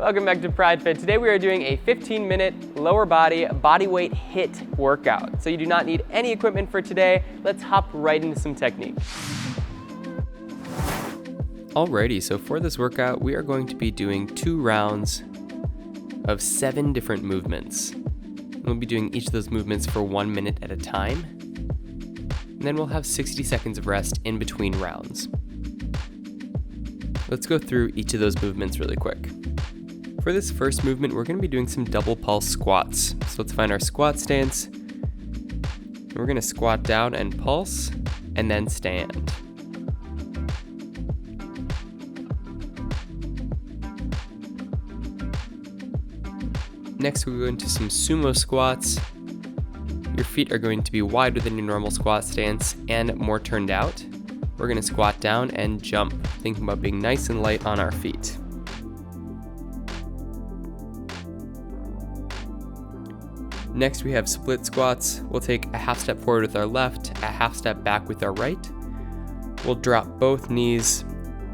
Welcome back to Pridefit. Today we are doing a 15-minute lower body bodyweight HIIT workout. So you do not need any equipment for today. Let's hop right into some technique. Alrighty, so for this workout, we are going to be doing 2 rounds of 7 different movements. We'll be doing each of those movements for 1 minute at a time. And then we'll have 60 seconds of rest in between rounds. Let's go through each of those movements really quick. For this first movement, we're going to be doing some double pulse squats. So let's find our squat stance. We're going to squat down and pulse, and then stand. Next, we'll go into some sumo squats. Your feet are going to be wider than your normal squat stance and more turned out. We're going to squat down and jump, thinking about being nice and light on our feet. Next, we have split squats. We'll take a half step forward with our left, a half step back with our right. We'll drop both knees.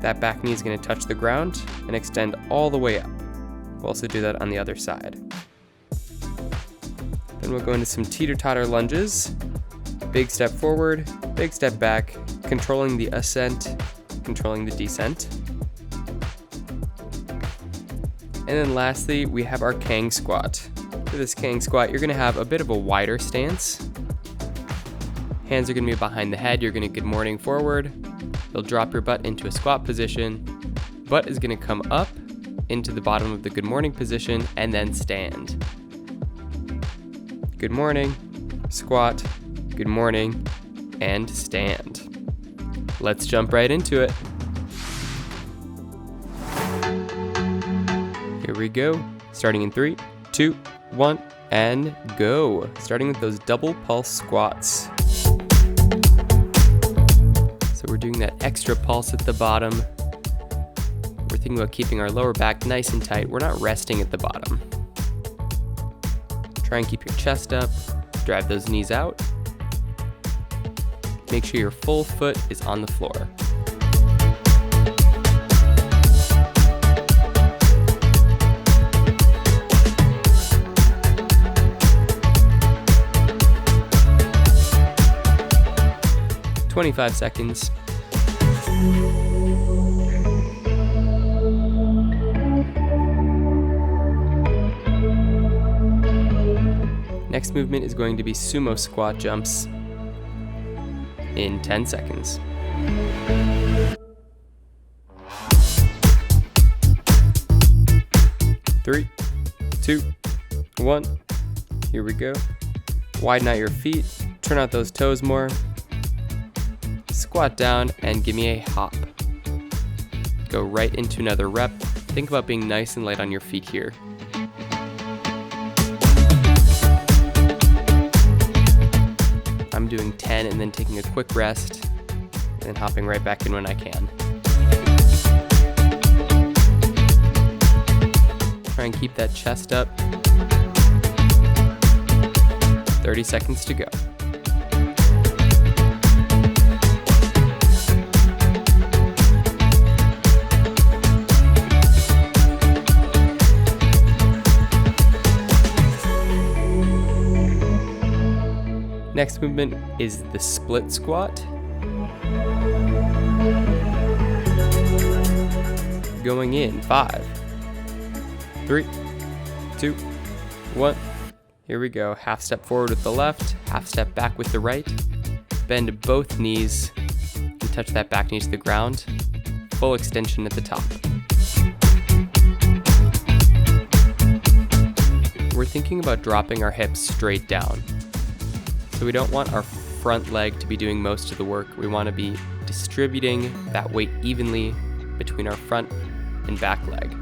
That back knee is going to touch the ground and extend all the way up. We'll also do that on the other side. Then we'll go into some Teeter lunges. Big step forward, big step back, controlling the ascent, controlling the descent. And then lastly, we have our Kang Squat. For this Kang Squat, you're going to have a bit of a wider stance. Hands are going to be behind the head. You're going to good morning forward. You'll drop your butt into a squat position. Butt is going to come up into the bottom of the good morning position and then stand. Good morning, squat, good morning, and stand. Let's jump right into it. Here we go. Starting in 3, 2, 1, and go. Starting with those double pulse squats. So we're doing that extra pulse at the bottom. We're thinking about keeping our lower back nice and tight. We're not resting at the bottom. Try and keep your chest up. Drive those knees out. Make sure your full foot is on the floor. "25 seconds. Next movement is going to be sumo squat jumps in 10 seconds. Three, 2, 1. Here we go. Widen out your feet. Turn out those toes more. Squat down and give me a hop. Go right into another rep. Think about being nice and light on your feet here. I'm doing 10 and then taking a quick rest and then hopping right back in when I can. Try and keep that chest up. 30 seconds to go. Next movement is the split squat. Going in 5, 3, 2, 1. Here we go. Half step forward with the left, half step back with the right. Bend both knees and touch that back knee to the ground. Full extension at the top. We're thinking about dropping our hips straight down. So we don't want our front leg to be doing most of the work. We want to be distributing that weight evenly between our front and back leg.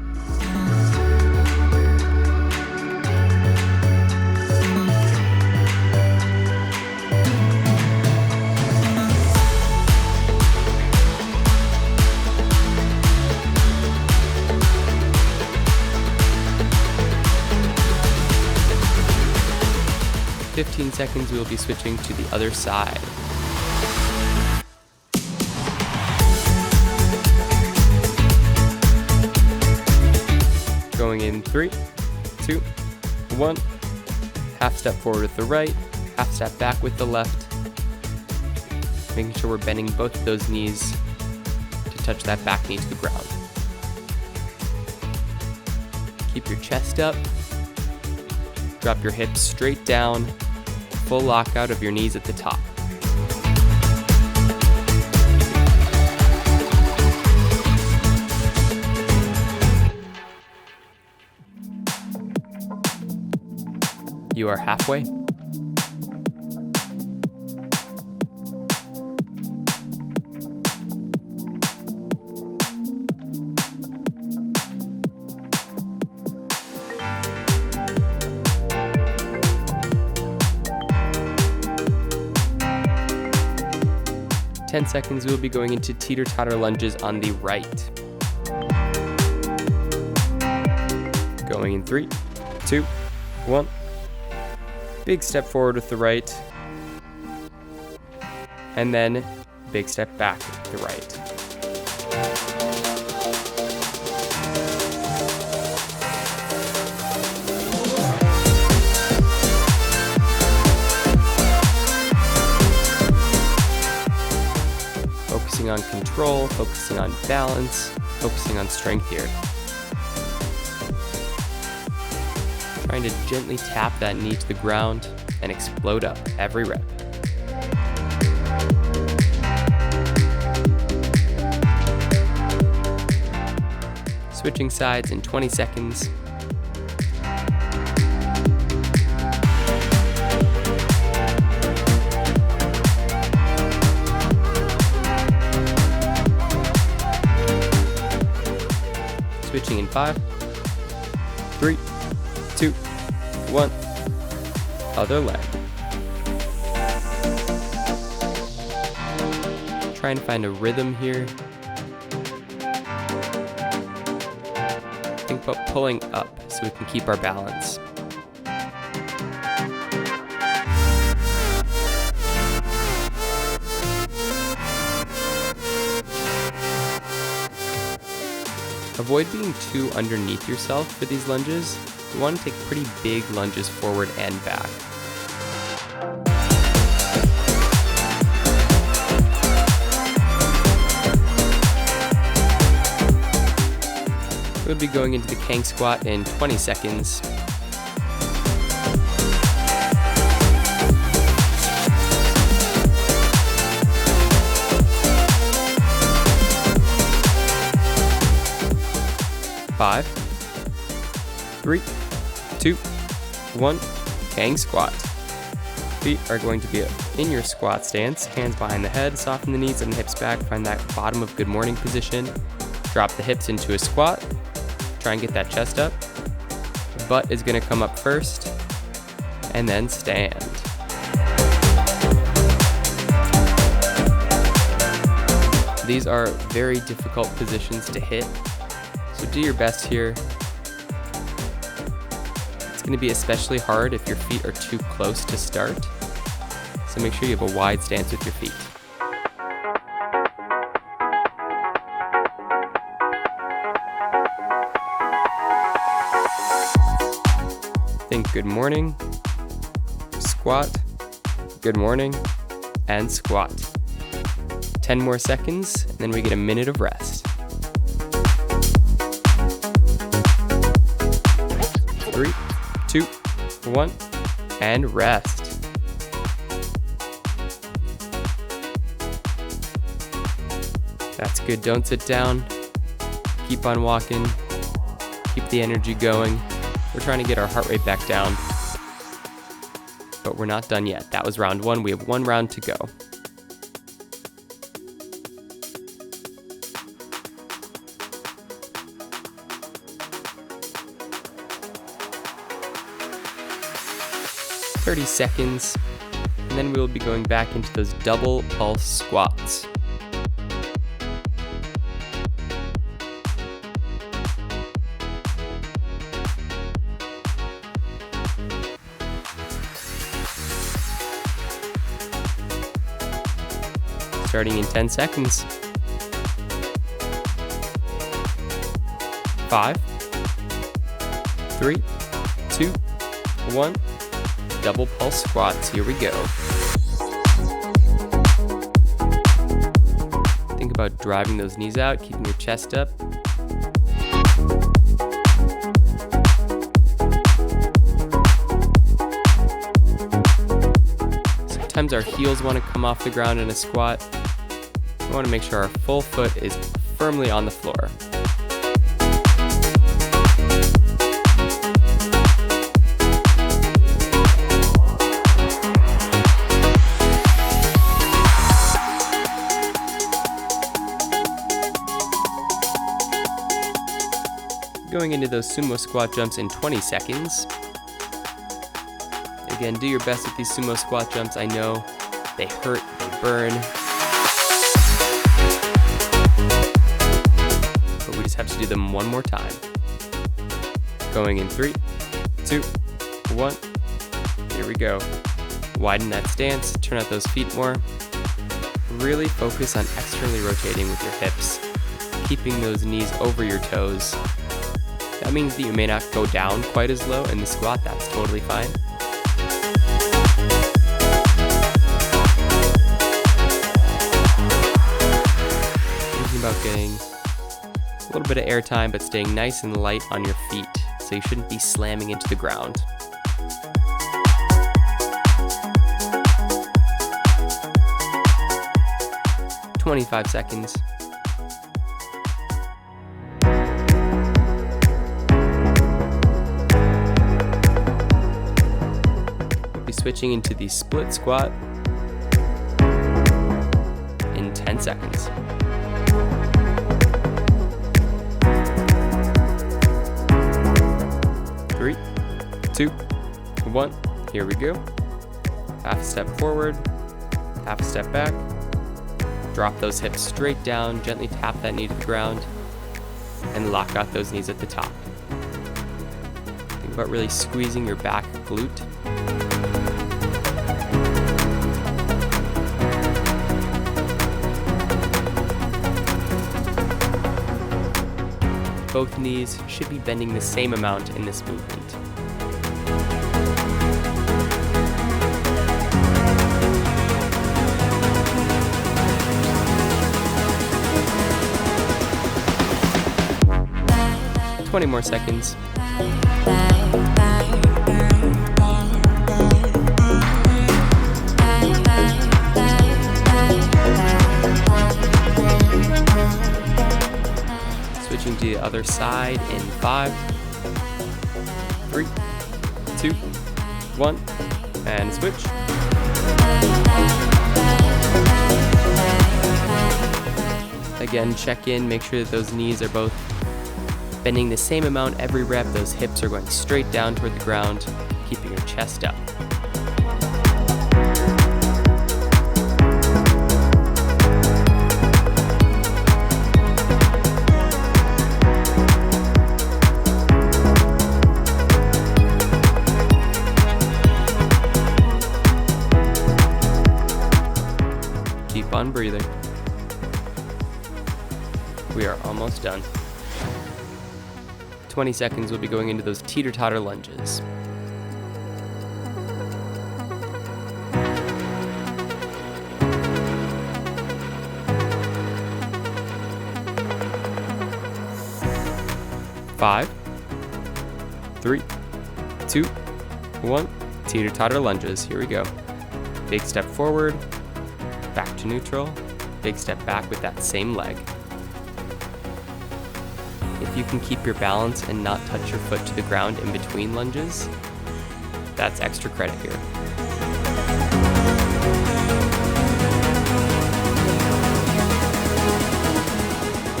In 15 seconds, we will be switching to the other side. Going in 3, 2, 1. Half step forward with the right, half step back with the left. Making sure we're bending both of those knees to touch that back knee to the ground. Keep your chest up. Drop your hips straight down. Full lockout of your knees at the top. You are halfway. In 10 seconds, we'll be going into Teeter Totter lunges on the right. Going in 3, 2, 1. Big step forward with the right. And then big step back with the right. Focusing on control, focusing on balance, focusing on strength here. Trying to gently tap that knee to the ground and explode up every rep. Switching sides in 20 seconds. Switching in 5, 3, 2, 1. Other leg. Trying to find a rhythm here. Think about pulling up so we can keep our balance. Avoid being too underneath yourself for these lunges. You want to take pretty big lunges forward and back. We'll be going into the Kang Squat in 20 seconds. Five, 3, 2, 1, Kang Squat. Feet are going to be in your squat stance, hands behind the head, soften the knees and the hips back, find that bottom of good morning position. Drop the hips into a squat, try and get that chest up. The butt is going to come up first, and then stand. These are very difficult positions to hit, so do your best here. It's going to be especially hard if your feet are too close to start, so make sure you have a wide stance with your feet. Think good morning, squat, good morning, and squat. 10 more seconds, and then we get a minute of rest. 3, 2, 1, and rest. That's good. Don't sit down. Keep on walking. Keep the energy going. We're trying to get our heart rate back down, but we're not done yet. That was round 1. We have 1 round to go. "30 seconds, and then we will be going back into those double pulse squats. Starting in 10 seconds. 5, 3, 2, 1. Double pulse squats, here we go. Think about driving those knees out, keeping your chest up. Sometimes our heels want to come off the ground in a squat. We want to make sure our full foot is firmly on the floor. Going into those sumo squat jumps in 20 seconds. Again, do your best with these sumo squat jumps. I know they hurt, they burn. But we just have to do them one more time. Going in 3, 2, 1. Here we go. Widen that stance, turn out those feet more. Really focus on externally rotating with your hips, keeping those knees over your toes. That means that you may not go down quite as low in the squat. That's totally fine. Thinking about getting a little bit of air time, but staying nice and light on your feet, so you shouldn't be slamming into the ground. "25 seconds. Switching into the split squat in 10 seconds. Three, 2, 1. Here we go. Half step forward, half step back. Drop those hips straight down, gently tap that knee to the ground, and lock out those knees at the top. Think about really squeezing your back glute. Both knees should be bending the same amount in this movement. "20 more seconds. Switching to the other side in 5, 3, 2, 1, and switch. Again, check in, make sure that those knees are both bending the same amount every rep. Those hips are going straight down toward the ground, keeping your chest up. Keep on breathing. We are almost done. 20 seconds, we'll be going into those Teeter Totter lunges. Five, 3, 2, 1. Teeter Totter lunges. Here we go. Big step forward, back to neutral, big step back with that same leg. If you can keep your balance and not touch your foot to the ground in between lunges, that's extra credit here.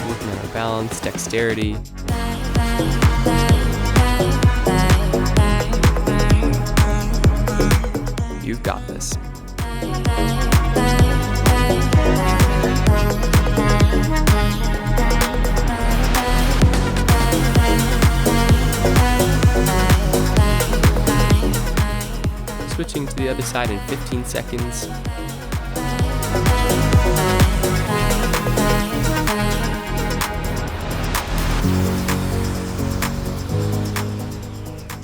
Working on our balance, dexterity. You've got this. Switching to the other side in 15 seconds.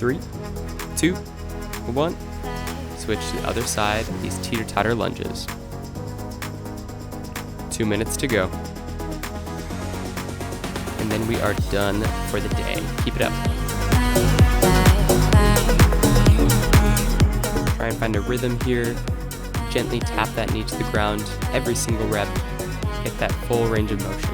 3, 2, 1. Switch to the other side of these teeter-totter lunges. 2 minutes to go. And then we are done for the day. Keep it up. Try and find a rhythm here. Gently tap that knee to the ground every single rep. Get that full range of motion.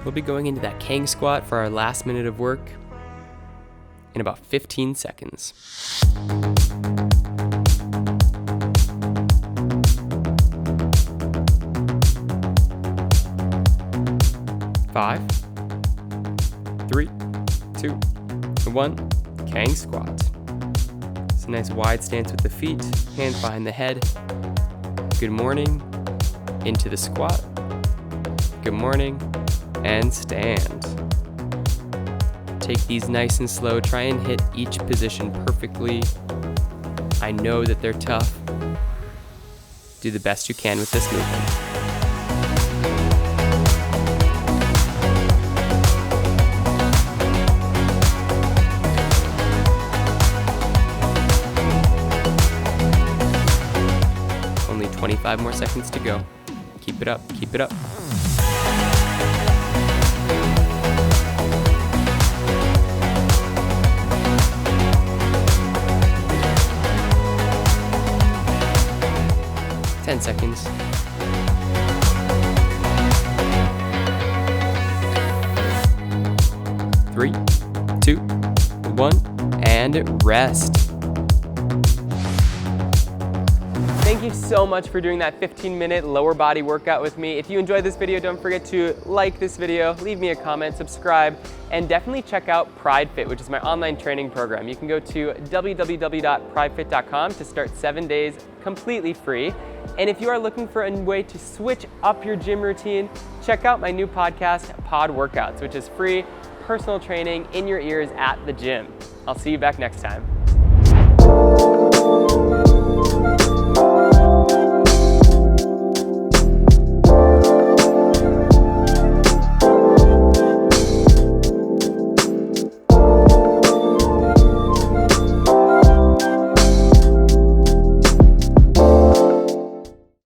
We'll be going into that Kang squat for our last minute of work in about 15 seconds. 5, 3, 2, 1. Kang squat. It's a nice wide stance with the feet, hands behind the head. Good morning. Into the squat. Good morning. And stand. Take these nice and slow. Try and hit each position perfectly. I know that they're tough. Do the best you can with this movement. Only 25 more seconds to go. Keep it up, keep it up. Seconds. 3, 2, 1, and rest. Thank you so much for doing that 15-minute lower body workout with me. If you enjoyed this video, don't forget to like this video, leave me a comment, subscribe, and definitely check out Pridefit, which is my online training program. You can go to www.pridefit.com to start 7 days completely free. And if you are looking for a way to switch up your gym routine, check out my new podcast, Pod Workouts, which is free personal training in your ears at the gym. I'll see you back next time.